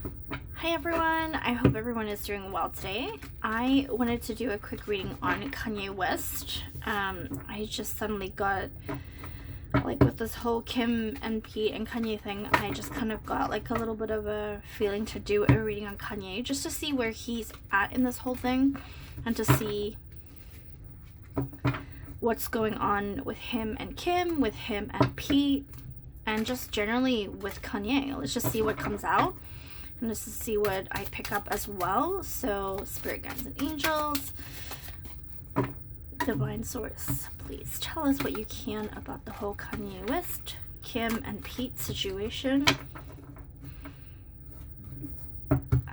Hi everyone, I hope everyone is doing well today. I wanted to do a quick reading on Kanye West. I just suddenly got, like, with this whole Kim and Pete and Kanye thing, I just kind of got like a little bit of a feeling to do a reading on Kanye, just to see where he's at in this whole thing, and to see what's going on with him and Kim, with him and Pete, and just generally with Kanye. Let's just see what comes out. And just to see what I pick up as well. So, spirit guides and angels, divine source, please tell us what you can about the whole Kanye West, Kim and Pete situation,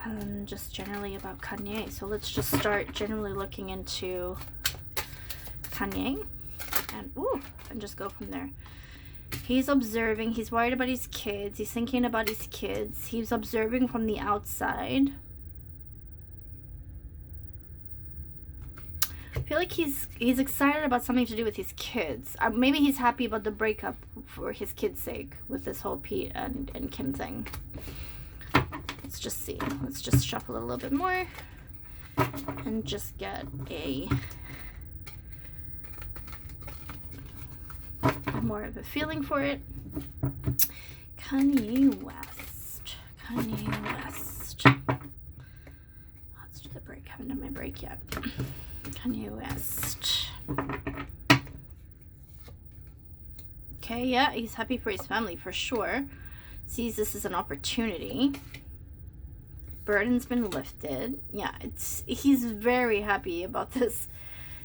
and just generally about Kanye. So let's just start generally looking into Kanye, and just go from there. He's observing, he's worried about his kids, he's thinking about his kids, he's observing from the outside. I feel like he's excited about something to do with his kids. Maybe he's happy about the breakup for his kids' sake with this whole Pete and Kim thing. Let's just see. Let's just shuffle it a little bit more and just get more of a feeling for it. Kanye West. Let's do the break. I haven't done my break yet. Kanye West. Okay, yeah, he's happy for his family for sure. Sees this as an opportunity. Burden's been lifted. Yeah, he's very happy about this.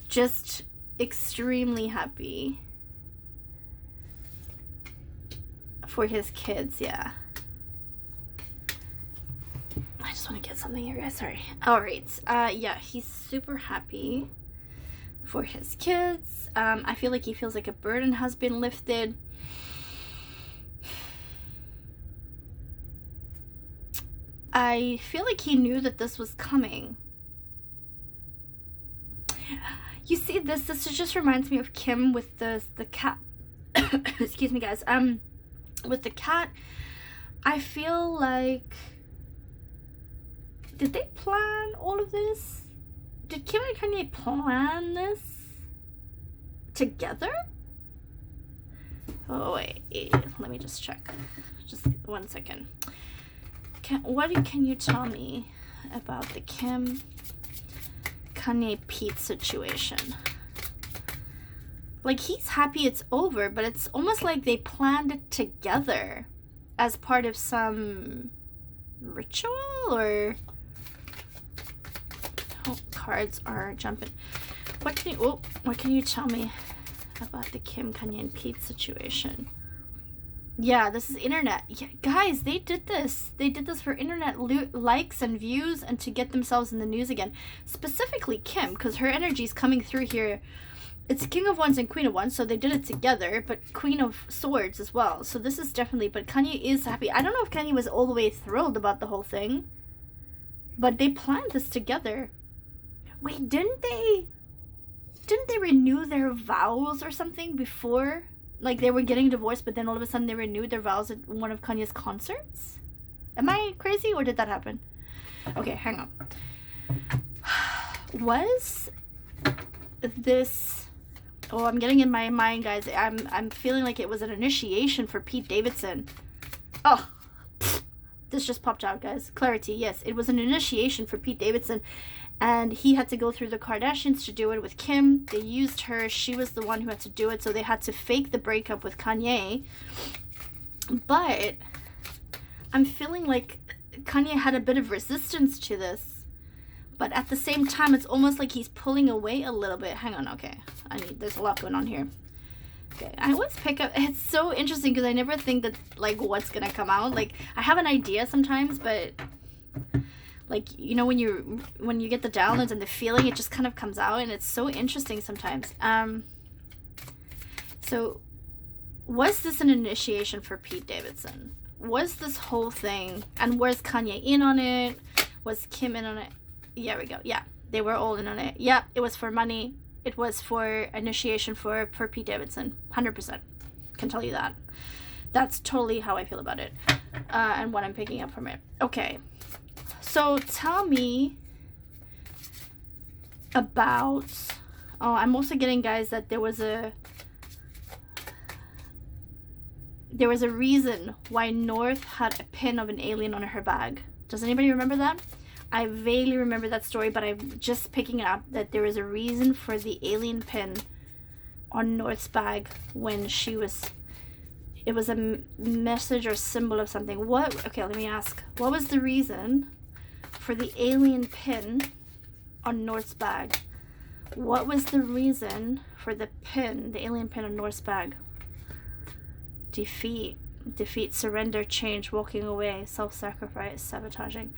Just extremely happy. For his kids, yeah. I just want to get something here, guys. Sorry. All right. Yeah, he's super happy for his kids. I feel like he feels like a burden has been lifted. I feel like he knew that this was coming. You see, this just reminds me of Kim with the cat. Excuse me, guys. With the cat, I feel like, did they plan all of this? Did Kim and Kanye plan this together? Oh wait, let me just check. Just 1 second. What can you tell me about the Kim Kanye Pete situation? Like, he's happy it's over, but it's almost like they planned it together as part of some ritual, or... Oh, cards are jumping. What can you tell me about the Kim, Kanye, and Pete situation? Yeah, this is internet. Yeah, guys, they did this. They did this for internet likes and views and to get themselves in the news again. Specifically Kim, because her energy is coming through here. It's King of Wands and Queen of Wands, so they did it together, but Queen of Swords as well. So this is definitely, but Kanye is happy. I don't know if Kanye was all the way thrilled about the whole thing, but they planned this together. Wait, didn't they renew their vows or something before? Like, they were getting divorced, but then all of a sudden they renewed their vows at one of Kanye's concerts? Am I crazy, or did that happen? Okay, hang on. Was this... Oh, I'm getting in my mind, guys. I'm feeling like it was an initiation for Pete Davidson. Oh, this just popped out, guys. Clarity, yes. It was an initiation for Pete Davidson. And he had to go through the Kardashians to do it with Kim. They used her. She was the one who had to do it. So they had to fake the breakup with Kanye. But I'm feeling like Kanye had a bit of resistance to this. But at the same time, it's almost like he's pulling away a little bit. Hang on, okay. There's a lot going on here. Okay, I always pick up... It's so interesting because I never think that, like, what's going to come out. Like, I have an idea sometimes, but... Like, you know, when you get the downloads and the feeling, it just kind of comes out. And it's so interesting sometimes. So, was this an initiation for Pete Davidson? Was this whole thing... And was Kanye in on it? Was Kim in on it? Yeah, we go. Yeah, they were all in on it. Yeah, it was for money. It was for initiation for Pete Davidson. 100%. Can tell you that. That's totally how I feel about it, and what I'm picking up from it. Okay, so tell me about... Oh, I'm also getting, guys, that there was a reason why North had a pin of an alien on her bag. Does anybody remember that? I vaguely remember that story, but I'm just picking it up that there was a reason for the alien pin on North's bag when she was... It was a message or symbol of something. What? Okay, let me ask. What was the reason for the alien pin on North's bag? What was the reason for the pin, the alien pin on North's bag? Defeat, surrender, change, walking away, self-sacrifice, sabotaging.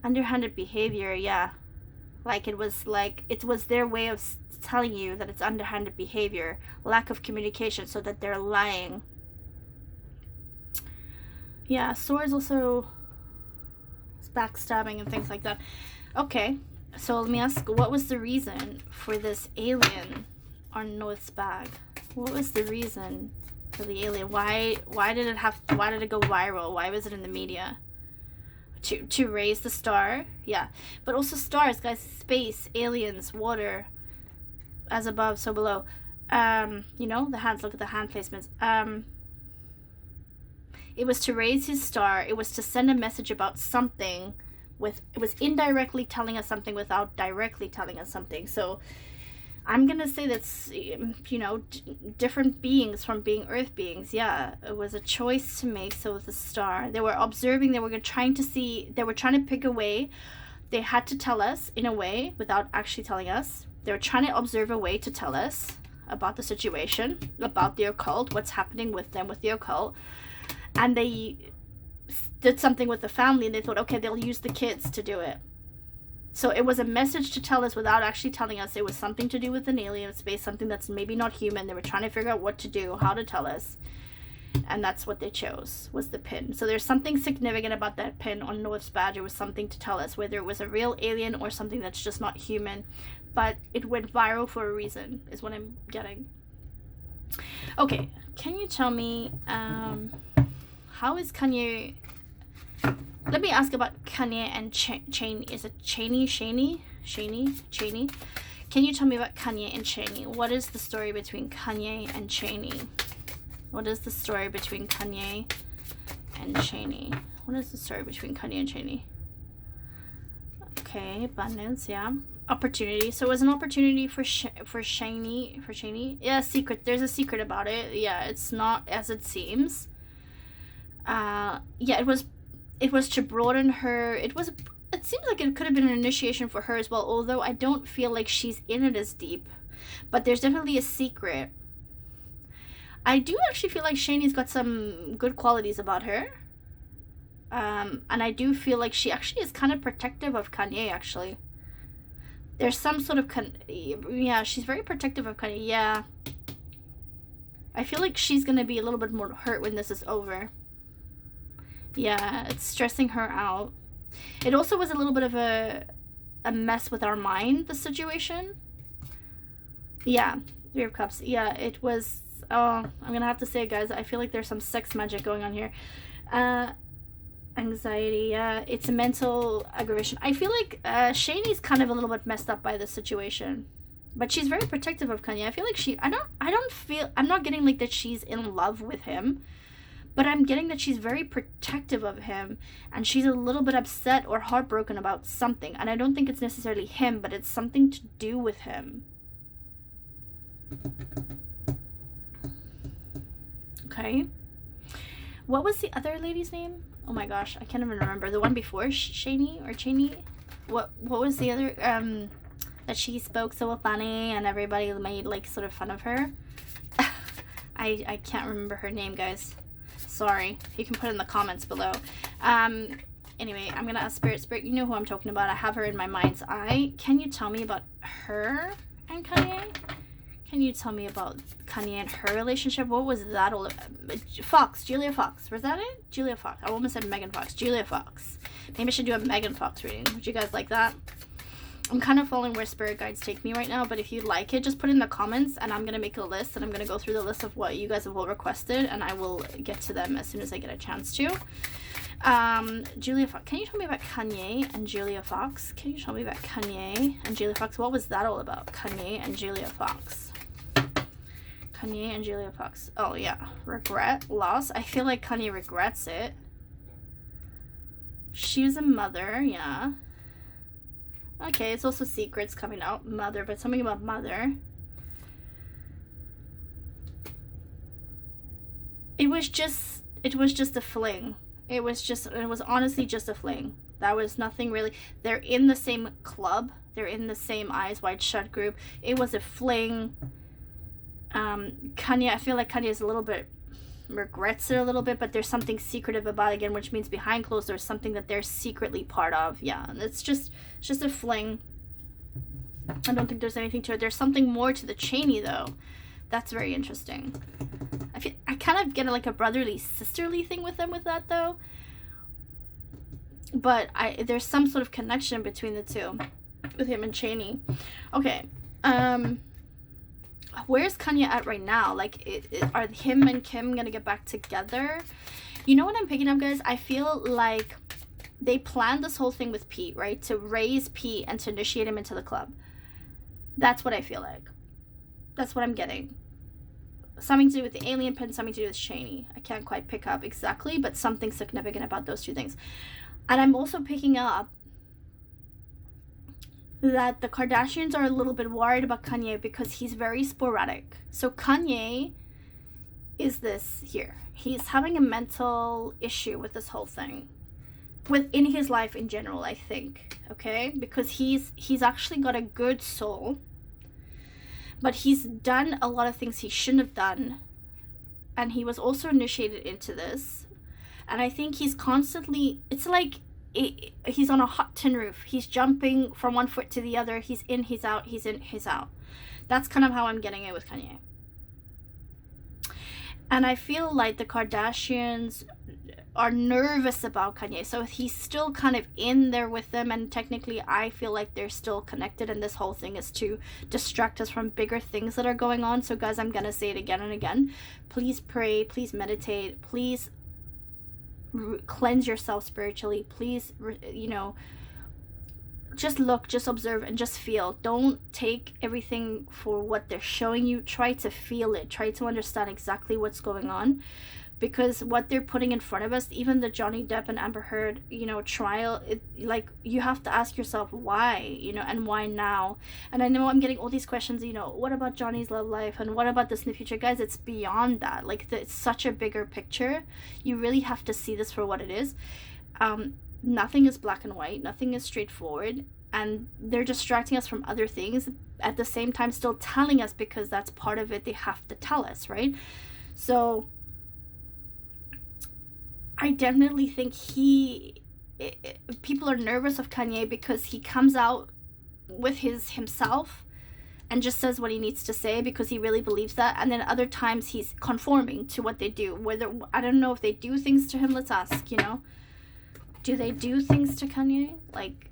Underhanded behavior, yeah. It was their way of telling you that it's underhanded behavior, lack of communication, so that they're lying. Yeah, swords also backstabbing and things like that. Okay, so let me ask, what was the reason for this alien on North's bag? What was the reason for the alien? Why did it go viral? Why was it in the media? To raise the star, yeah, but also stars, guys, space, aliens, water, as above, so below. You know, the hands, look at the hand placements. It was to raise his star. It was to send a message about something it was indirectly telling us something without directly telling us something. So I'm gonna say that's, you know, different beings from being Earth beings. Yeah, it was a choice to make. So with the star, they were observing. They were trying to pick a way. They had to tell us in a way without actually telling us. They were trying to observe a way to tell us about the situation, about the occult, what's happening with them with the occult, and they did something with the family, and they thought, okay, they'll use the kids to do it. So it was a message to tell us without actually telling us. It was something to do with an alien space, something that's maybe not human. They were trying to figure out what to do, how to tell us. And that's what they chose, was the pin. So there's something significant about that pin on North's badge. It was something to tell us, whether it was a real alien or something that's just not human. But it went viral for a reason, is what I'm getting. Okay, can you tell me, how is Kanye... Let me ask about Kanye and Cheney. Is it Cheney? Can you tell me about Kanye and Cheney? What is the story between Kanye and Cheney? What is the story between Kanye and Cheney? What is the story between Kanye and Cheney? Okay, abundance, yeah. Opportunity. So it was an opportunity for Cheney. Yeah, secret. There's a secret about it. Yeah, it's not as it seems. Yeah, it was to broaden her. It seems like it could have been an initiation for her as well, although I don't feel like she's in it as deep. But there's definitely a secret. I do actually feel like Cheney's got some good qualities about her. And I do feel like she actually is kind of protective of Kanye, actually. There's some sort of... yeah, she's very protective of Kanye, yeah. I feel like she's going to be a little bit more hurt when this is over. Yeah, it's stressing her out. It also was a little bit of a mess with our mind, the situation. Yeah, Three of Cups. Yeah, it was... Oh, I'm going to have to say, guys, I feel like there's some sex magic going on here. Anxiety, yeah. It's a mental aggravation. I feel like Cheney's kind of a little bit messed up by this situation. But she's very protective of Kanye. I feel like I'm not getting like that she's in love with him. But I'm getting that she's very protective of him, and she's a little bit upset or heartbroken about something. And I don't think it's necessarily him, but it's something to do with him. Okay. What was the other lady's name? Oh my gosh, I can't even remember. The one before Cheney or Cheney? What was the other, that she spoke so funny and everybody made like sort of fun of her? I can't remember her name, guys. Sorry. You can put it in the comments below. Anyway, I'm gonna ask Spirit, you know who I'm talking about. I have her in my mind's eye. Can you tell me about her and Kanye? Can you tell me about Kanye and her relationship? What was that all about? Julia Fox. Was that it? Julia Fox. I almost said Megan Fox. Julia Fox. Maybe I should do a Megan Fox reading. Would you guys like that? I'm kind of following where spirit guides take me right now, but if you like it, just put it in the comments, and I'm going to make a list, and I'm going to go through the list of what you guys have all requested, and I will get to them as soon as I get a chance to. Julia Fox, can you tell me about Kanye and Julia Fox? Can you tell me about Kanye and Julia Fox? What was that all about? Kanye and Julia Fox. Kanye and Julia Fox. Oh, yeah. Regret, loss. I feel like Kanye regrets it. She was a mother, yeah. Okay, it's also secrets coming out. Mother, but something about mother. It was just a fling. It was honestly just a fling. That was nothing really. They're in the same club. They're in the same Eyes Wide Shut group. It was a fling. Kanye, I feel like Kanye is a little bit, regrets it a little bit, but there's something secretive about it again, which means behind closed doors, something that they're secretly part of. Yeah, and it's just a fling. I don't think there's anything to it. There's something more to the Cheney, though. That's very interesting. I kind of get like a brotherly, sisterly thing with them with that, though. But there's some sort of connection between the two, with him and Cheney. Okay. Where's Kanye at right now? Like, are him and Kim gonna get back together? You know what I'm picking up, guys? I feel like they planned this whole thing with Pete, right? To raise Pete and to initiate him into the club. That's what I feel like. That's what I'm getting. Something to do with the alien pin, something to do with Cheney. I can't quite pick up exactly, but something significant about those two things. And I'm also picking up that the Kardashians are a little bit worried about Kanye because he's very sporadic. So Kanye is this here. He's having a mental issue with this whole thing. Within his life in general, I think. Okay? Because he's actually got a good soul. But he's done a lot of things he shouldn't have done. And he was also initiated into this. And I think he's constantly, it's like he's on a hot tin roof. He's jumping from one foot to the other. He's in, he's out, he's in, he's out. That's kind of how I'm getting it with Kanye. And I feel like the Kardashians are nervous about Kanye. So he's still kind of in there with them. And technically, I feel like they're still connected. And this whole thing is to distract us from bigger things that are going on. So guys, I'm going to say it again and again. Please pray. Please meditate. Please cleanse yourself spiritually. Please, just look, just observe, and just feel. Don't take everything for what they're showing you. Try to feel it. Try to understand exactly what's going on. Because what they're putting in front of us, even the Johnny Depp and Amber Heard, trial, you have to ask yourself why, and why now? And I know I'm getting all these questions, what about Johnny's love life? And what about this in the future? Guys, it's beyond that. It's such a bigger picture. You really have to see this for what it is. Nothing is black and white. Nothing is straightforward. And they're distracting us from other things. At the same time, still telling us, because that's part of it. They have to tell us, right? So I definitely think people are nervous of Kanye because he comes out with himself and just says what he needs to say because he really believes that. And then other times he's conforming to what they do. Whether, I don't know if they do things to him. Let's ask, do they do things to Kanye? Like,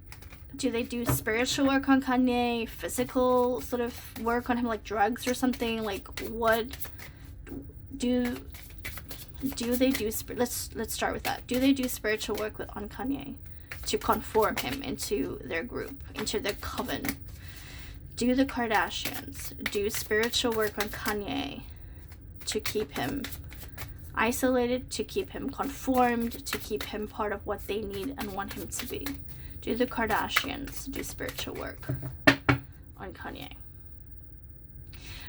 do they do spiritual work on Kanye? Physical sort of work on him, like drugs or something? Like, what do they do? Let's start with that. Do they do spiritual work on Kanye to conform him into their group, into their coven? Do the Kardashians do spiritual work on Kanye to keep him isolated, to keep him conformed, to keep him part of what they need and want him to be? Do the Kardashians do spiritual work on Kanye?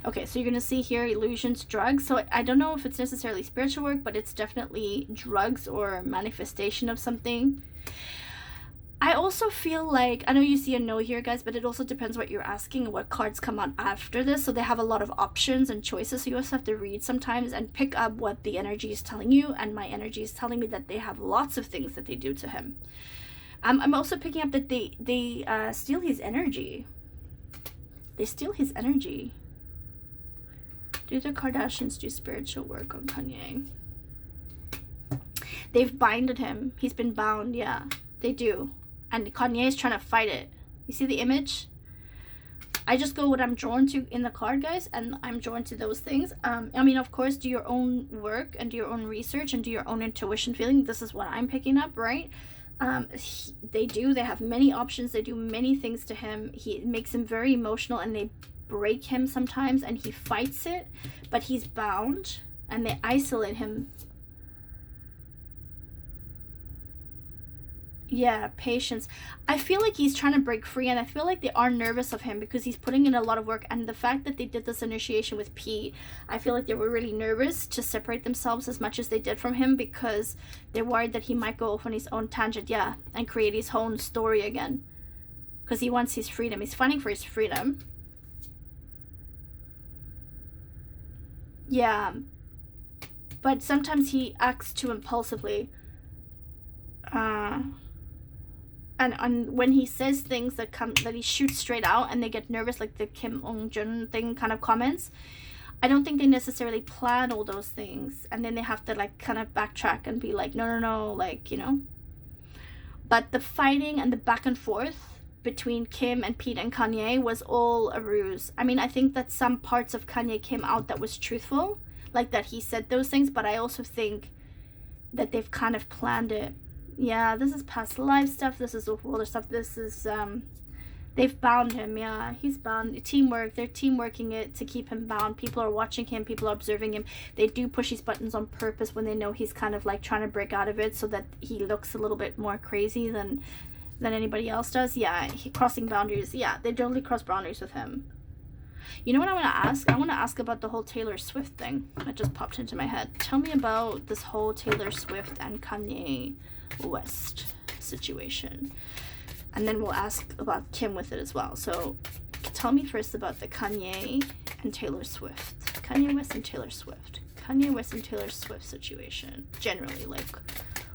Okay, so you're going to see here illusions, drugs. So I don't know if it's necessarily spiritual work, but it's definitely drugs or manifestation of something. I also feel like, I know you see a no here, guys, but it also depends what you're asking and what cards come out after this. So they have a lot of options and choices. So you also have to read sometimes and pick up what the energy is telling you. And my energy is telling me that they have lots of things that they do to him. I'm also picking up that they steal his energy. They steal his energy. Do the Kardashians do spiritual work on Kanye? They've binded him. He's been bound, yeah. They do. And Kanye is trying to fight it. You see the image? I just go what I'm drawn to in the card, guys, and I'm drawn to those things. I mean, of course, do your own work and do your own research and do your own intuition feeling. This is what I'm picking up, right? They have many options. They do many things to him. It makes him very emotional, and they break him sometimes, and he fights it, but he's bound, and they isolate him. Yeah, patience. I feel like he's trying to break free, and I feel like they are nervous of him because he's putting in a lot of work. And the fact that they did this initiation with Pete, I feel like they were really nervous to separate themselves as much as they did from him because they're worried that he might go off on his own tangent, yeah, and create his own story again. Because he wants his freedom. He's fighting for his freedom. Yeah. But sometimes he acts too impulsively. And when he says things that he shoots straight out and they get nervous, like the Kim Jong-un thing kind of comments, I don't think they necessarily plan all those things, and then they have to like kind of backtrack and be like, no, like, you know. But the fighting and the back and forth between Kim and Pete and Kanye was all a ruse. I mean, I think that some parts of Kanye came out that was truthful, like that he said those things, but I also think that they've kind of planned it. Yeah, this is past life stuff. This is older stuff. This is, they've bound him. Yeah, he's bound. Teamwork. They're teamworking it to keep him bound. People are watching him. People are observing him. They do push his buttons on purpose when they know he's kind of like trying to break out of it so that he looks a little bit more crazy than anybody else does. Yeah, crossing boundaries. Yeah, they totally cross boundaries with him. You know what I want to ask? I want to ask about the whole Taylor Swift thing that just popped into my head. Tell me about this whole Taylor Swift and Kanye West situation, and then we'll ask about Kim with it as well. So tell me first about the Kanye and Taylor Swift. Kanye West and Taylor Swift. Kanye West and Taylor Swift situation. Generally, like,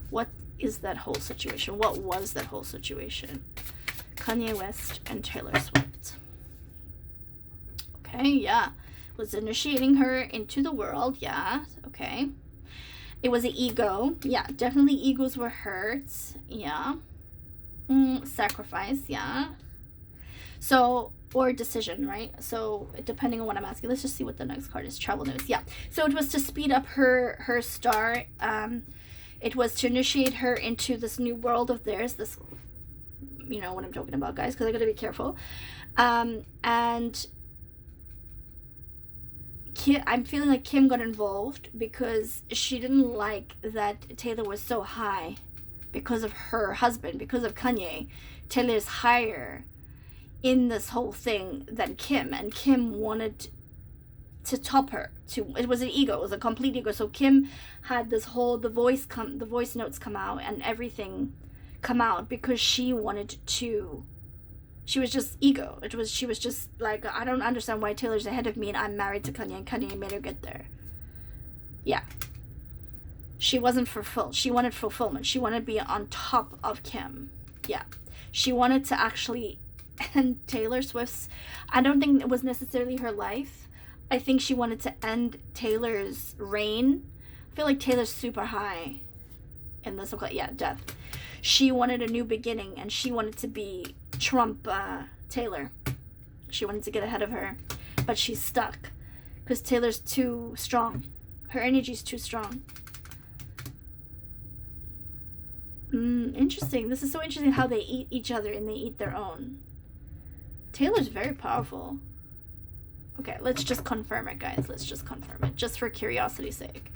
what is that whole situation? What was that whole situation? Kanye West and Taylor Swift. Okay, yeah. Was initiating her into the world, yeah, okay. It was an ego. Yeah, definitely egos were hurt. Yeah. Sacrifice. Yeah. So, or decision, right? So, depending on what I'm asking, let's just see what the next card is. Travel news. Yeah. So, it was to speed up her start. It was to initiate her into this new world of theirs. This, you know what I'm talking about, guys, because I got to be careful. And I'm feeling like Kim got involved because she didn't like that Taylor was so high because of her husband, because of Kanye. Taylor's higher in this whole thing than Kim, and Kim wanted to top her. It was an ego, it was a complete ego. So Kim had this whole the voice notes come out and everything come out because she wanted to. She was just ego. She was just like, I don't understand why Taylor's ahead of me and I'm married to Kanye and Kanye made her get there. Yeah. She wasn't fulfilled. She wanted fulfillment. She wanted to be on top of Kim. Yeah. She wanted to actually end Taylor Swift's, I don't think it was necessarily her life. I think she wanted to end Taylor's reign. I feel like Taylor's super high in this. Yeah, death. She wanted a new beginning and she wanted to be Trump Taylor. She wanted to get ahead of her, but she's stuck because Taylor's too strong. Her energy's too strong. Interesting. This is so interesting how they eat each other and they eat their own. Taylor's very powerful. Okay, let's just confirm it, guys. Let's just confirm it, just for curiosity's sake.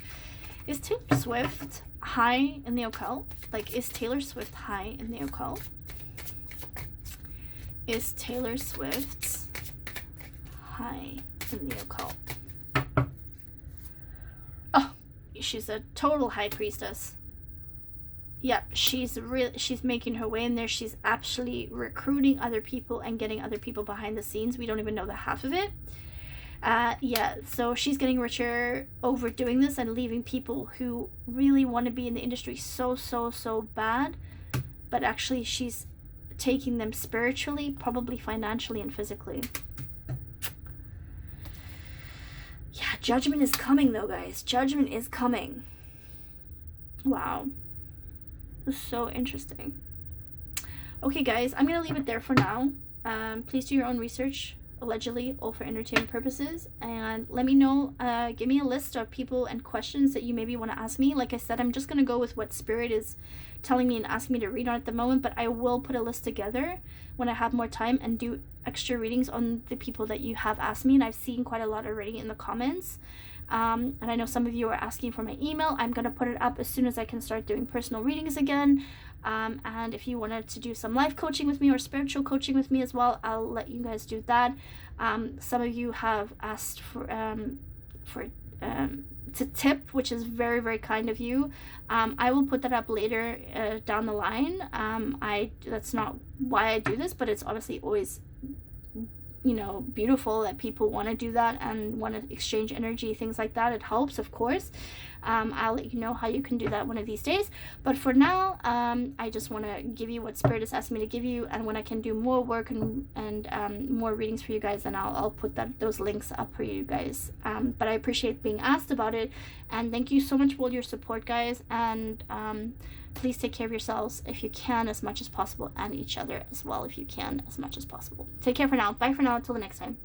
Is Taylor Swift high in the occult? Like, is Taylor Swift high in the occult? Is Taylor Swift high in the occult? Oh, she's a total high priestess. Yep, she's making her way in there. She's actually recruiting other people and getting other people behind the scenes. We don't even know the half of it. Yeah, so she's getting richer over doing this and leaving people who really want to be in the industry so bad, but actually she's taking them spiritually, probably financially and physically. Yeah, judgment is coming though, guys. Judgment is coming. Wow. This is so interesting. Okay, guys, I'm going to leave it there for now. Please do your own research, allegedly, all for entertainment purposes. And let me know, give me a list of people and questions that you maybe want to ask me. Like I said, I'm just going to go with what Spirit is telling me and asking me to read on at the moment, but I will put a list together when I have more time and do extra readings on the people that you have asked me. And I've seen quite a lot already in the comments. And I know some of you are asking for my email. I'm going to put it up as soon as I can start doing personal readings again. And if you wanted to do some life coaching with me or spiritual coaching with me as well, I'll let you guys do that. Some of you have asked to tip, which is very, very kind of you. I will put that up later down the line. That's not why I do this, but it's obviously always, you know, beautiful that people want to do that and want to exchange energy, things like that. It helps, of course. I'll let you know how you can do that one of these days. But for now, I just want to give you what Spirit is asking me to give you. And when I can do more work and more readings for you guys, then I'll put those links up for you guys. But I appreciate being asked about it. And thank you so much for all your support, guys. And please take care of yourselves if you can as much as possible, and each other as well if you can as much as possible. Take care for now. Bye for now. Until the next time.